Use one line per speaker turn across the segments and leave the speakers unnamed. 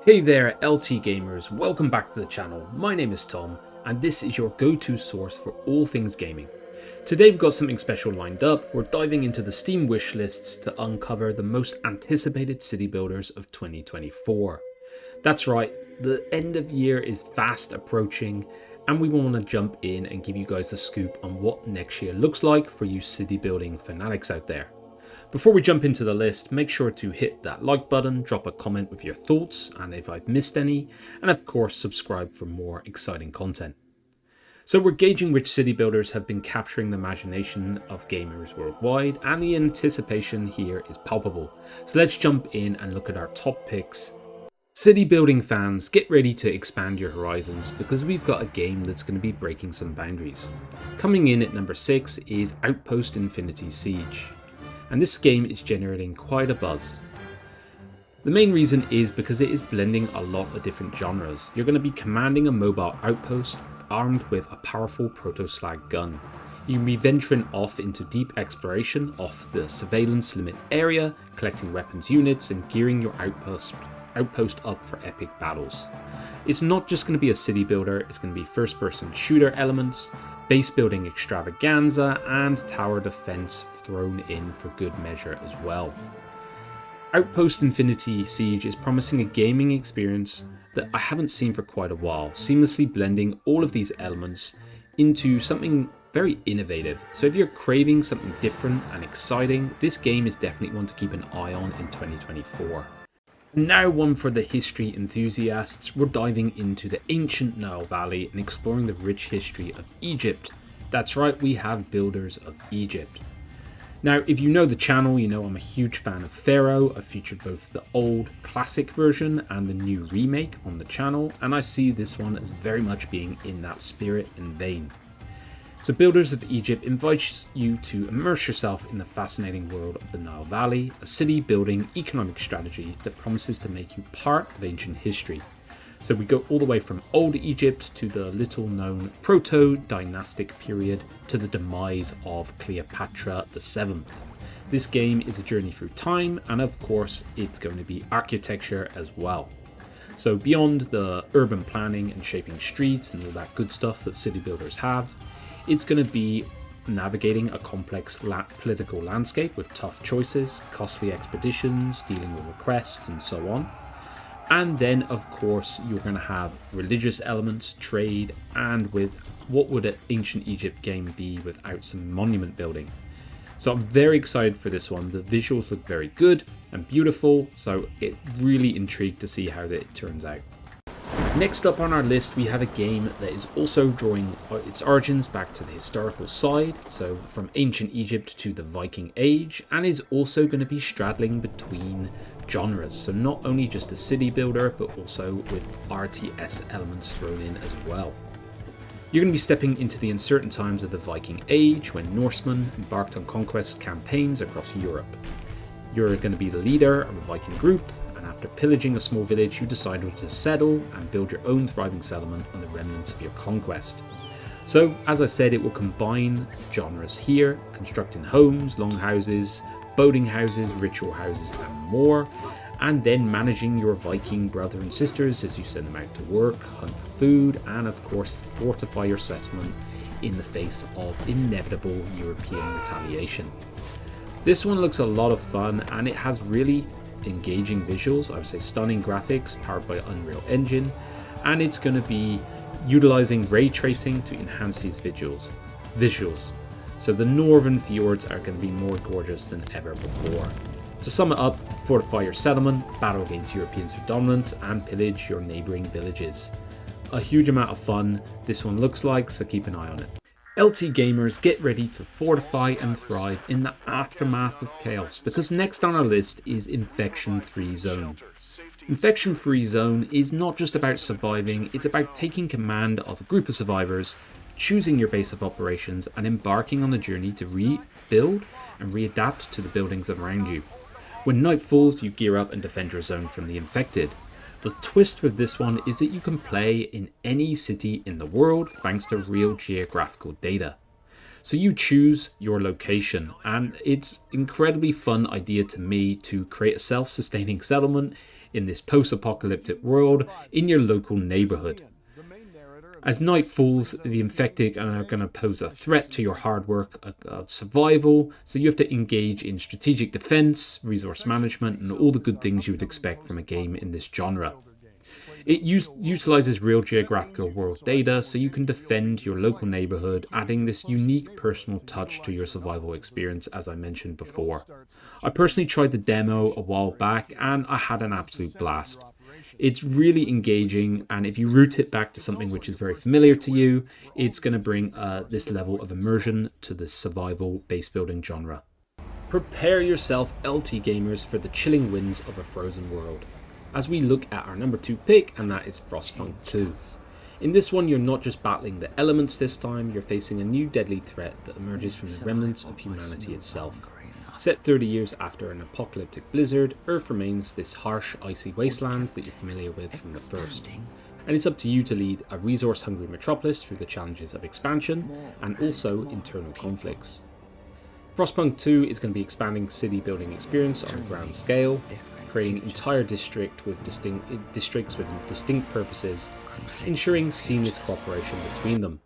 Hey there LT gamers, welcome back to the channel. My name is Tom and this is your go-to source for all things gaming. Today we've got something special lined up. We're diving into the Steam wish lists to uncover the most anticipated city builders of 2024. That's right, the end of year is fast approaching and we want to jump in and give you guys the scoop on what next year looks like for you city building fanatics out there. Before we jump into the list, make sure to hit that like button, drop a comment with your thoughts and if I've missed any, and of course subscribe for more exciting content. So we're gauging which city builders have been capturing the imagination of gamers worldwide, and the anticipation here is palpable. So let's jump in and look at our top picks. City building fans, get ready to expand your horizons because we've got a game that's going to be breaking some boundaries. Coming in at number 6 is Outpost Infinity Siege. And this game is generating quite a buzz. The main reason is because it is blending a lot of different genres. You're going to be commanding a mobile outpost armed with a powerful proto-slag gun. You can be venturing off into deep exploration off the surveillance limit area, collecting weapons units and gearing your outpost up for epic battles. It's not just going to be a city builder, it's going to be first-person shooter elements, base building extravaganza, and tower defense thrown in for good measure as well. Outpost Infinity Siege is promising a gaming experience that I haven't seen for quite a while, seamlessly blending all of these elements into something very innovative. So if you're craving something different and exciting, this game is definitely one to keep an eye on in 2024. Now one for the history enthusiasts, we're diving into the ancient Nile Valley and exploring the rich history of Egypt. That's right, we have Builders of Egypt. Now if you know the channel, you know I'm a huge fan of Pharaoh. I've featured both the old classic version and the new remake on the channel, and I see this one as very much being in that spirit and vein. So Builders of Egypt invites you to immerse yourself in the fascinating world of the Nile Valley, a city building economic strategy that promises to make you part of ancient history. So we go all the way from Old Egypt to the little known proto-dynastic period to the demise of Cleopatra VII. This game is a journey through time, and of course it's going to be architecture as well. So beyond the urban planning and shaping streets and all that good stuff that city builders have, it's going to be navigating a complex political landscape with tough choices, costly expeditions, dealing with requests and so on. And then of course you're going to have religious elements, trade, and with what would an ancient Egypt game be without some monument building. So I'm very excited for this one. The visuals look very good and beautiful, so it really intrigued to see how it turns out. Next up on our list, we have a game that is also drawing its origins back to the historical side, so from ancient Egypt to the Viking age, and is also going to be straddling between genres, so not only just a city builder but also with RTS elements thrown in as well. You're going to be stepping into the uncertain times of the Viking age when Norsemen embarked on conquest campaigns across Europe. You're going to be the leader of a Viking group, and after pillaging a small village you decided to settle and build your own thriving settlement on the remnants of your conquest. So as I said, it will combine genres here, constructing homes, longhouses, boating houses, ritual houses and more, and then managing your Viking brother and sisters as you send them out to work, hunt for food, and of course fortify your settlement in the face of inevitable European retaliation. This one looks a lot of fun and it has really engaging visuals, I would say stunning graphics powered by Unreal Engine, and it's going to be utilizing ray tracing to enhance these visuals. So the northern fjords are going to be more gorgeous than ever before. To sum it up, fortify your settlement, battle against Europeans for dominance, and pillage your neighbouring villages. A huge amount of fun this one looks like, so keep an eye on it. LT gamers, get ready to fortify and thrive in the aftermath of chaos, because next on our list is Infection Free Zone. Infection Free Zone is not just about surviving, it's about taking command of a group of survivors, choosing your base of operations and embarking on a journey to rebuild and readapt to the buildings around you. When night falls, you gear up and defend your zone from the infected. The twist with this one is that you can play in any city in the world thanks to real geographical data. So you choose your location, and it's an incredibly fun idea to me to create a self-sustaining settlement in this post-apocalyptic world in your local neighborhood. As night falls, the infected are going to pose a threat to your hard work of survival, so you have to engage in strategic defense, resource management, and all the good things you would expect from a game in this genre. It utilizes real geographical world data, so you can defend your local neighborhood, adding this unique personal touch to your survival experience, as I mentioned before. I personally tried the demo a while back, and I had an absolute blast. It's really engaging, and if you root it back to something which is very familiar to you, it's going to bring this level of immersion to the survival base building genre. Prepare yourself, LT gamers, for the chilling winds of a frozen world, as we look at our number 2 pick, and that is Frostpunk 2. In this one, you're not just battling the elements this time, you're facing a new deadly threat that emerges from the remnants of humanity itself. Set 30 years after an apocalyptic blizzard, Earth remains this harsh, icy wasteland that you're familiar with from the first. And it's up to you to lead a resource-hungry metropolis through the challenges of expansion and also internal conflicts. Frostpunk 2 is going to be expanding city building experience on a grand scale, creating entire districts with distinct purposes, ensuring seamless cooperation between them.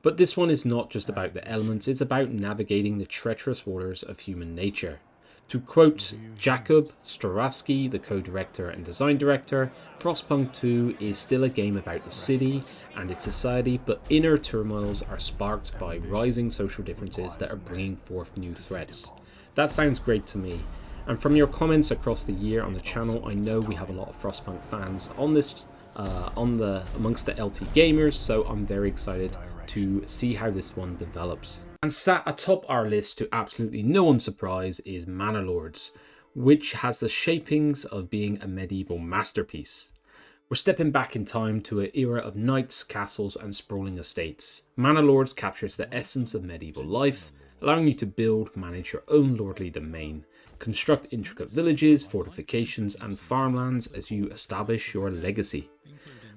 But this one is not just about the elements, it's about navigating the treacherous waters of human nature. To quote Jakub Strawowski, the co-director and design director, Frostpunk 2 is still a game about the city and its society, but inner turmoils are sparked by rising social differences that are bringing forth new threats. That sounds great to me. And from your comments across the year on the channel, I know we have a lot of Frostpunk fans on this, amongst the LT gamers, so I'm very excited to see how this one develops. And sat atop our list, to absolutely no one's surprise, is Manor Lords, which has the shapings of being a medieval masterpiece. We're stepping back in time to an era of knights, castles, and sprawling estates. Manor Lords captures the essence of medieval life, allowing you to build, manage your own lordly domain, construct intricate villages, fortifications, and farmlands as you establish your legacy.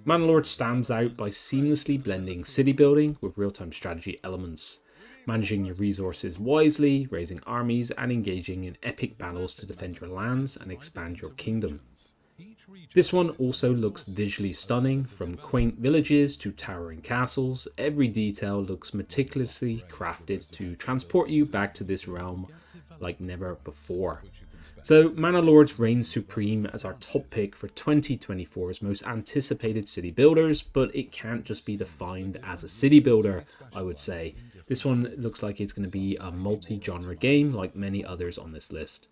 Manor Lords stands out by seamlessly blending city building with real-time strategy elements, managing your resources wisely, raising armies, and engaging in epic battles to defend your lands and expand your kingdom. This one also looks visually stunning, from quaint villages to towering castles. Every detail looks meticulously crafted to transport you back to this realm like never before. So Manor Lords reigns supreme as our top pick for 2024's most anticipated city builders, but it can't just be defined as a city builder, I would say. This one looks like it's going to be a multi-genre game like many others on this list.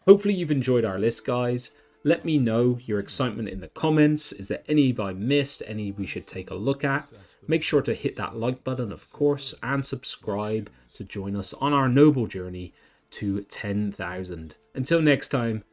Hopefully you've enjoyed our list, guys. Let me know your excitement in the comments. Is there any I missed, any we should take a look at? Make sure to hit that like button, of course, and subscribe to join us on our noble journey to 10,000. Until next time,